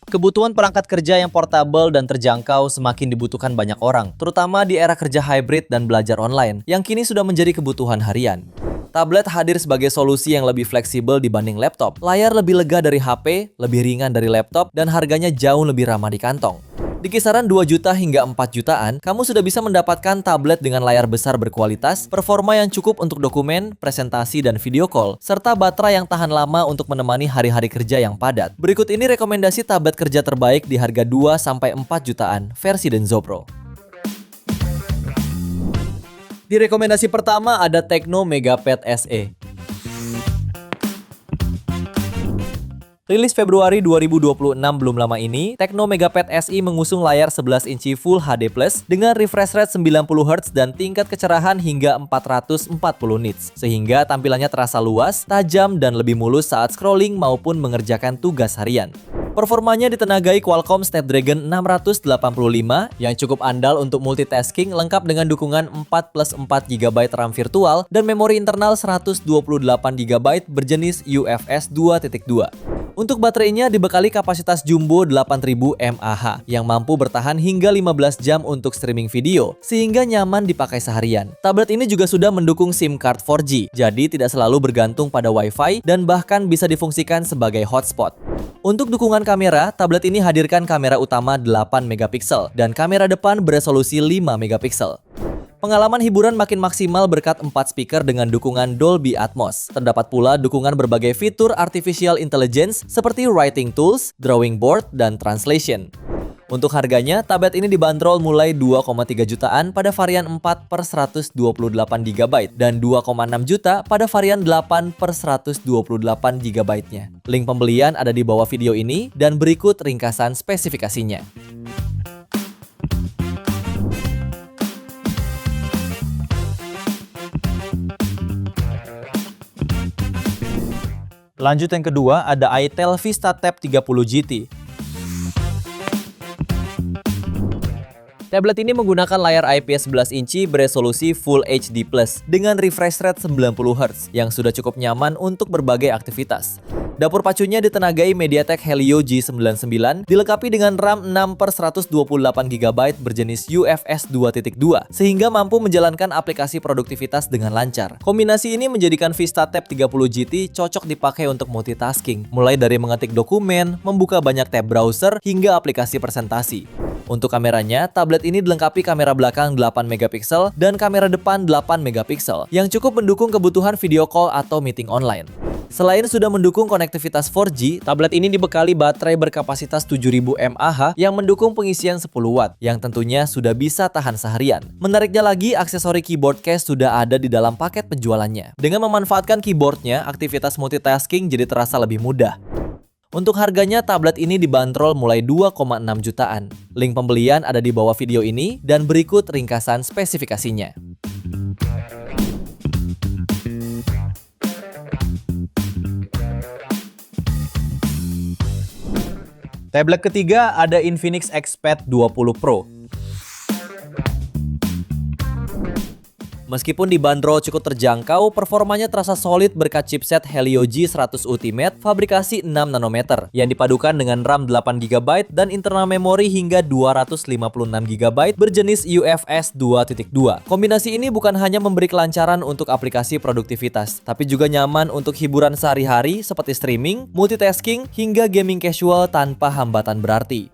Kebutuhan perangkat kerja yang portable dan terjangkau semakin dibutuhkan banyak orang, terutama di era kerja hybrid dan belajar online, yang kini sudah menjadi kebutuhan harian. Tablet hadir sebagai solusi yang lebih fleksibel dibanding laptop. Layar lebih lega dari HP, lebih ringan dari laptop, dan harganya jauh lebih ramah di kantong. Di kisaran 2 juta hingga 4 jutaan, kamu sudah bisa mendapatkan tablet dengan layar besar berkualitas, performa yang cukup untuk dokumen, presentasi, dan video call, serta baterai yang tahan lama untuk menemani hari-hari kerja yang padat. Berikut ini rekomendasi tablet kerja terbaik di harga 2-4 jutaan versi Denso Pro. Di rekomendasi pertama ada Tecno Megapad SE. Rilis Februari 2026 belum lama ini, Tecno Megapad SE mengusung layar 11 inci Full HD Plus dengan refresh rate 90Hz dan tingkat kecerahan hingga 440 nits, sehingga tampilannya terasa luas, tajam, dan lebih mulus saat scrolling maupun mengerjakan tugas harian. Performanya ditenagai Qualcomm Snapdragon 685 yang cukup andal untuk multitasking, lengkap dengan dukungan 4+4 GB RAM virtual dan memori internal 128 GB berjenis UFS 2.2. Untuk baterainya dibekali kapasitas jumbo 8000 mAh yang mampu bertahan hingga 15 jam untuk streaming video, sehingga nyaman dipakai seharian. Tablet ini juga sudah mendukung SIM card 4G, jadi tidak selalu bergantung pada Wi-Fi dan bahkan bisa difungsikan sebagai hotspot. Untuk dukungan kamera, tablet ini hadirkan kamera utama 8 megapiksel dan kamera depan beresolusi 5 megapiksel. Pengalaman hiburan makin maksimal berkat 4 speaker dengan dukungan Dolby Atmos. Terdapat pula dukungan berbagai fitur artificial intelligence seperti writing tools, drawing board, dan translation. Untuk harganya, tablet ini dibanderol mulai 2,3 jutaan pada varian 4/128 GB dan 2,6 juta pada varian 8/128 GB-nya. Link pembelian ada di bawah video ini dan berikut ringkasan spesifikasinya. Lanjut yang kedua ada itel VistaTab 30 GT. Tablet ini menggunakan layar IPS 11 inci beresolusi Full HD+ dengan refresh rate 90Hz yang sudah cukup nyaman untuk berbagai aktivitas. Dapur pacunya ditenagai MediaTek Helio G99, dilengkapi dengan RAM 6/128 GB berjenis UFS 2.2, sehingga mampu menjalankan aplikasi produktivitas dengan lancar. Kombinasi ini menjadikan VistaTab 30 GT cocok dipakai untuk multitasking, mulai dari mengetik dokumen, membuka banyak tab browser, hingga aplikasi presentasi. Untuk kameranya, tablet ini dilengkapi kamera belakang 8 megapiksel dan kamera depan 8 megapiksel yang cukup mendukung kebutuhan video call atau meeting online. Selain sudah mendukung konektivitas 4G, tablet ini dibekali baterai berkapasitas 7000 mAh yang mendukung pengisian 10 Watt, yang tentunya sudah bisa tahan seharian. Menariknya lagi, aksesori keyboard case sudah ada di dalam paket penjualannya. Dengan memanfaatkan keyboardnya, aktivitas multitasking jadi terasa lebih mudah. Untuk harganya, tablet ini dibanderol mulai 2,6 jutaan. Link pembelian ada di bawah video ini dan berikut ringkasan spesifikasinya. Tablet ketiga ada Infinix Xpad 20 Pro. Meskipun dibanderol cukup terjangkau, performanya terasa solid berkat chipset Helio G100 Ultimate fabrikasi 6 nanometer yang dipadukan dengan RAM 8 GB dan internal memori hingga 256 GB berjenis UFS 2.2. Kombinasi ini bukan hanya memberi kelancaran untuk aplikasi produktivitas, tapi juga nyaman untuk hiburan sehari-hari seperti streaming, multitasking, hingga gaming casual tanpa hambatan berarti.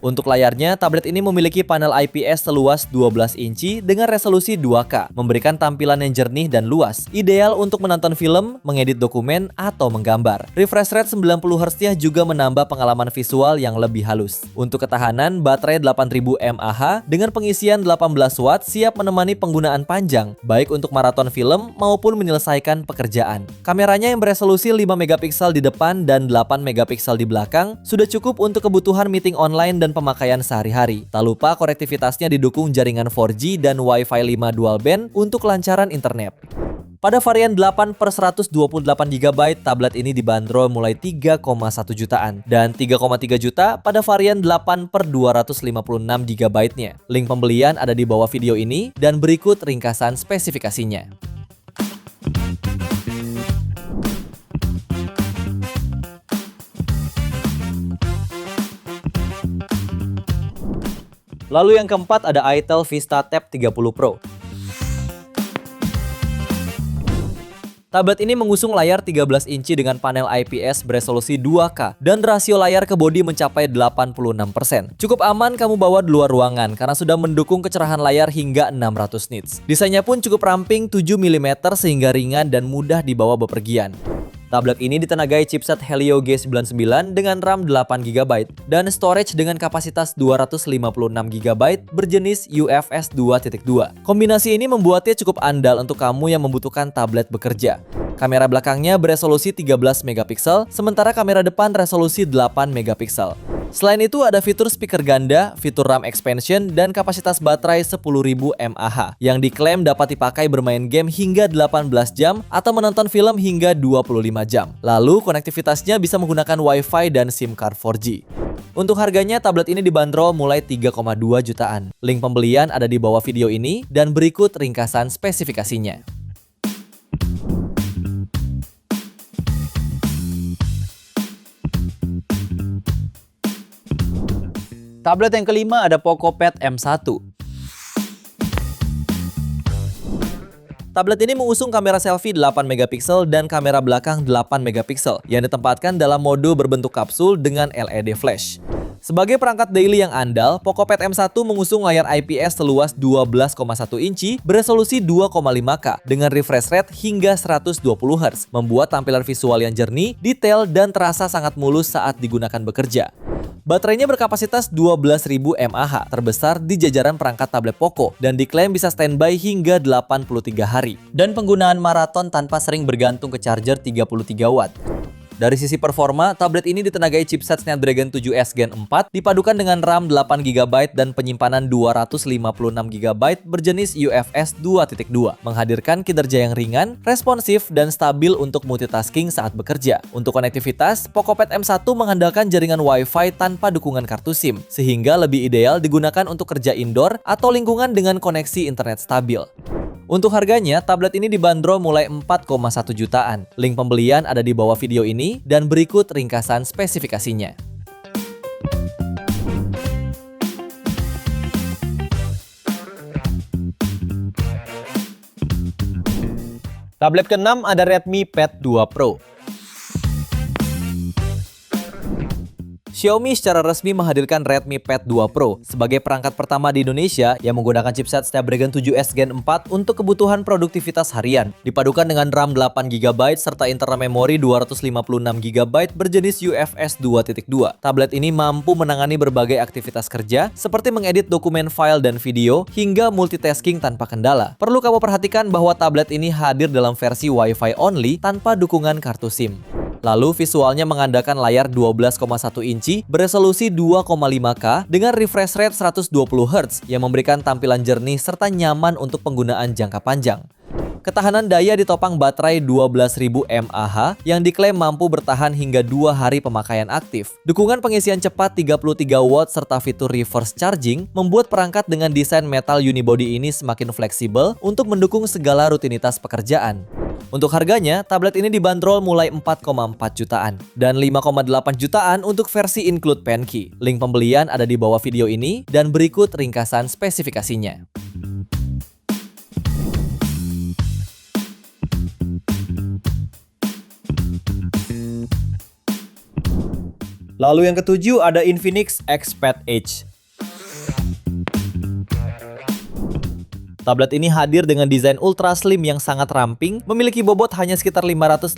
Untuk layarnya, tablet ini memiliki panel IPS seluas 12 inci dengan resolusi 2K, memberikan tampilan yang jernih dan luas, ideal untuk menonton film, mengedit dokumen, atau menggambar. Refresh rate 90Hz-nya juga menambah pengalaman visual yang lebih halus. Untuk ketahanan, baterai 8000 mAh dengan pengisian 18 Watt siap menemani penggunaan panjang, baik untuk maraton film maupun menyelesaikan pekerjaan. Kameranya yang beresolusi 5 megapiksel di depan dan 8 megapiksel di belakang sudah cukup untuk kebutuhan meeting online dan pemakaian sehari-hari. Tak lupa konektivitasnya didukung jaringan 4G dan Wi-Fi 5 dual band untuk kelancaran internet. Pada varian 8/128 GB, tablet ini dibanderol mulai 3,1 jutaan dan 3,3 juta pada varian 8/256 GB-nya. Link pembelian ada di bawah video ini dan berikut ringkasan spesifikasinya. Lalu yang keempat ada Itel Vista Tab 30 Pro. Tablet ini mengusung layar 13 inci dengan panel IPS beresolusi 2K dan rasio layar ke bodi mencapai 86%. Cukup aman kamu bawa di luar ruangan karena sudah mendukung kecerahan layar hingga 600 nits. Desainnya pun cukup ramping 7 mm sehingga ringan dan mudah dibawa bepergian. Tablet ini ditenagai chipset Helio G99 dengan RAM 8GB dan storage dengan kapasitas 256GB berjenis UFS 2.2. Kombinasi ini membuatnya cukup andal untuk kamu yang membutuhkan tablet bekerja. Kamera belakangnya beresolusi 13MP, sementara kamera depan resolusi 8MP. Selain itu ada fitur speaker ganda, fitur RAM expansion, dan kapasitas baterai 10.000 mAh yang diklaim dapat dipakai bermain game hingga 18 jam atau menonton film hingga 25 jam. Lalu konektivitasnya bisa menggunakan Wi-Fi dan SIM card 4G. Untuk harganya, tablet ini dibanderol mulai 3,2 jutaan. Link pembelian ada di bawah video ini dan berikut ringkasan spesifikasinya. Tablet yang kelima ada PocoPad M1. Tablet ini mengusung kamera selfie 8MP dan kamera belakang 8MP yang ditempatkan dalam mode berbentuk kapsul dengan LED flash. Sebagai perangkat daily yang andal, PocoPad M1 mengusung layar IPS seluas 12,1 inci beresolusi 2,5K dengan refresh rate hingga 120Hz, membuat tampilan visual yang jernih, detail, dan terasa sangat mulus saat digunakan bekerja. Baterainya berkapasitas 12.000 mAh, terbesar di jajaran perangkat tablet Poco, dan diklaim bisa standby hingga 83 hari. Dan penggunaan maraton tanpa sering bergantung ke charger 33 watt. Dari sisi performa, tablet ini ditenagai chipset Snapdragon 7S Gen 4 dipadukan dengan RAM 8GB dan penyimpanan 256GB berjenis UFS 2.2, menghadirkan kinerja yang ringan, responsif, dan stabil untuk multitasking saat bekerja. Untuk konektivitas, PocoPad M1 mengandalkan jaringan Wi-Fi tanpa dukungan kartu SIM, sehingga lebih ideal digunakan untuk kerja indoor atau lingkungan dengan koneksi internet stabil. Untuk harganya, tablet ini dibanderol mulai 4,1 jutaan. Link pembelian ada di bawah video ini dan berikut ringkasan spesifikasinya. Tablet ke-6 ada Redmi Pad 2 Pro. Xiaomi secara resmi menghadirkan Redmi Pad 2 Pro sebagai perangkat pertama di Indonesia yang menggunakan chipset Snapdragon 7S Gen 4 untuk kebutuhan produktivitas harian. Dipadukan dengan RAM 8GB serta internal memori 256GB berjenis UFS 2.2. Tablet ini mampu menangani berbagai aktivitas kerja seperti mengedit dokumen file dan video hingga multitasking tanpa kendala. Perlu kamu perhatikan bahwa tablet ini hadir dalam versi Wi-Fi only tanpa dukungan kartu SIM. Lalu visualnya mengandalkan layar 12,1 inci beresolusi 2,5K dengan refresh rate 120Hz yang memberikan tampilan jernih serta nyaman untuk penggunaan jangka panjang. Ketahanan daya ditopang baterai 12.000 mAh yang diklaim mampu bertahan hingga 2 hari pemakaian aktif. Dukungan pengisian cepat 33 watt serta fitur reverse charging membuat perangkat dengan desain metal unibody ini semakin fleksibel untuk mendukung segala rutinitas pekerjaan. Untuk harganya, tablet ini dibanderol mulai 4,4 jutaan dan 5,8 jutaan untuk versi include pen key. Link pembelian ada di bawah video ini dan berikut ringkasan spesifikasinya. Lalu yang ketujuh ada Infinix Xpad Edge. Tablet ini hadir dengan desain ultra slim yang sangat ramping, memiliki bobot hanya sekitar 588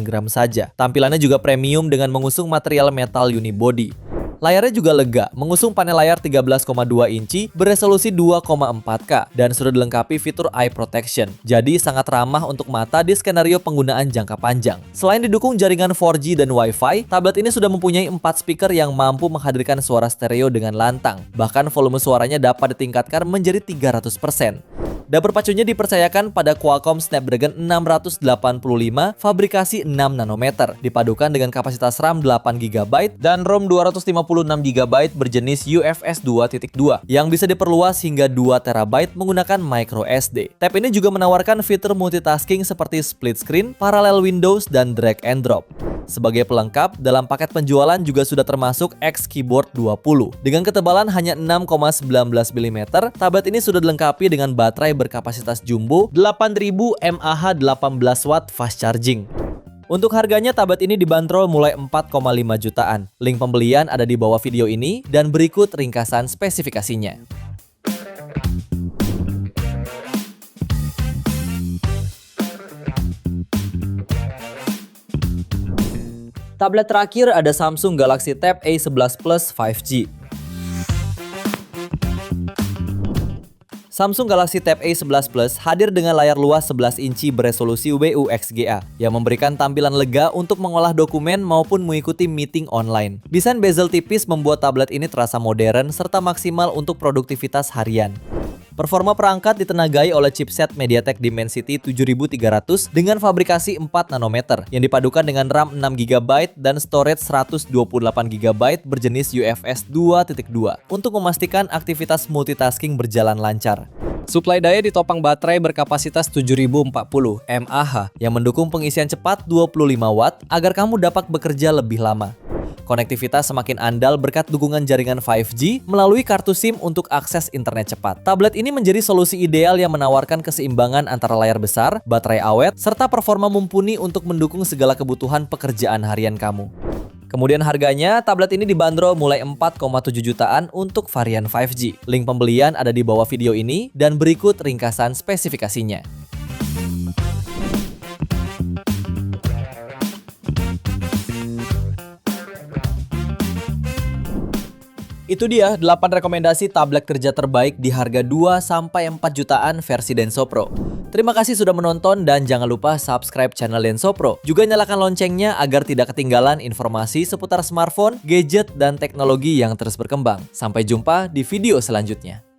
gram saja. Tampilannya juga premium dengan mengusung material metal unibody. Layarnya juga lega, mengusung panel layar 13,2 inci beresolusi 2,4K dan sudah dilengkapi fitur eye protection. Jadi sangat ramah untuk mata di skenario penggunaan jangka panjang. Selain didukung jaringan 4G dan Wi-Fi, tablet ini sudah mempunyai 4 speaker yang mampu menghadirkan suara stereo dengan lantang. Bahkan volume suaranya dapat ditingkatkan menjadi 300%. Dan berpacunya dipercayakan pada Qualcomm Snapdragon 685 fabrikasi 6 nanometer, dipadukan dengan kapasitas RAM 8GB dan ROM 256GB berjenis UFS 2.2 yang bisa diperluas hingga 2TB menggunakan microSD. Tab ini juga menawarkan fitur multitasking seperti split screen, parallel Windows, dan drag and drop. Sebagai pelengkap, dalam paket penjualan juga sudah termasuk X Keyboard 20. Dengan ketebalan hanya 6,19 mm, tablet ini sudah dilengkapi dengan baterai berkapasitas jumbo 8000 mAh 18 watt fast charging. Untuk harganya, tablet ini dibanderol mulai 4,5 jutaan. Link pembelian ada di bawah video ini dan berikut ringkasan spesifikasinya. Tablet terakhir ada Samsung Galaxy Tab A11 Plus 5G. Samsung Galaxy Tab A11 Plus hadir dengan layar luas 11 inci beresolusi WUXGA yang memberikan tampilan lega untuk mengolah dokumen maupun mengikuti meeting online. Desain bezel tipis membuat tablet ini terasa modern serta maksimal untuk produktivitas harian. Performa perangkat ditenagai oleh chipset MediaTek Dimensity 7300 dengan fabrikasi 4 nanometer yang dipadukan dengan RAM 6GB dan storage 128GB berjenis UFS 2.2 untuk memastikan aktivitas multitasking berjalan lancar. Suplai daya ditopang baterai berkapasitas 7040 mAh yang mendukung pengisian cepat 25 watt agar kamu dapat bekerja lebih lama. Konektivitas semakin andal berkat dukungan jaringan 5G melalui kartu SIM untuk akses internet cepat. Tablet ini menjadi solusi ideal yang menawarkan keseimbangan antara layar besar, baterai awet, serta performa mumpuni untuk mendukung segala kebutuhan pekerjaan harian kamu. Kemudian harganya, tablet ini dibanderol mulai 4,7 jutaan untuk varian 5G. Link pembelian ada di bawah video ini dan berikut ringkasan spesifikasinya. Itu dia 8 rekomendasi tablet kerja terbaik di harga 2-4 jutaan versi Denso Pro. Terima kasih sudah menonton dan jangan lupa subscribe channel Denso Pro. Juga nyalakan loncengnya agar tidak ketinggalan informasi seputar smartphone, gadget, dan teknologi yang terus berkembang. Sampai jumpa di video selanjutnya.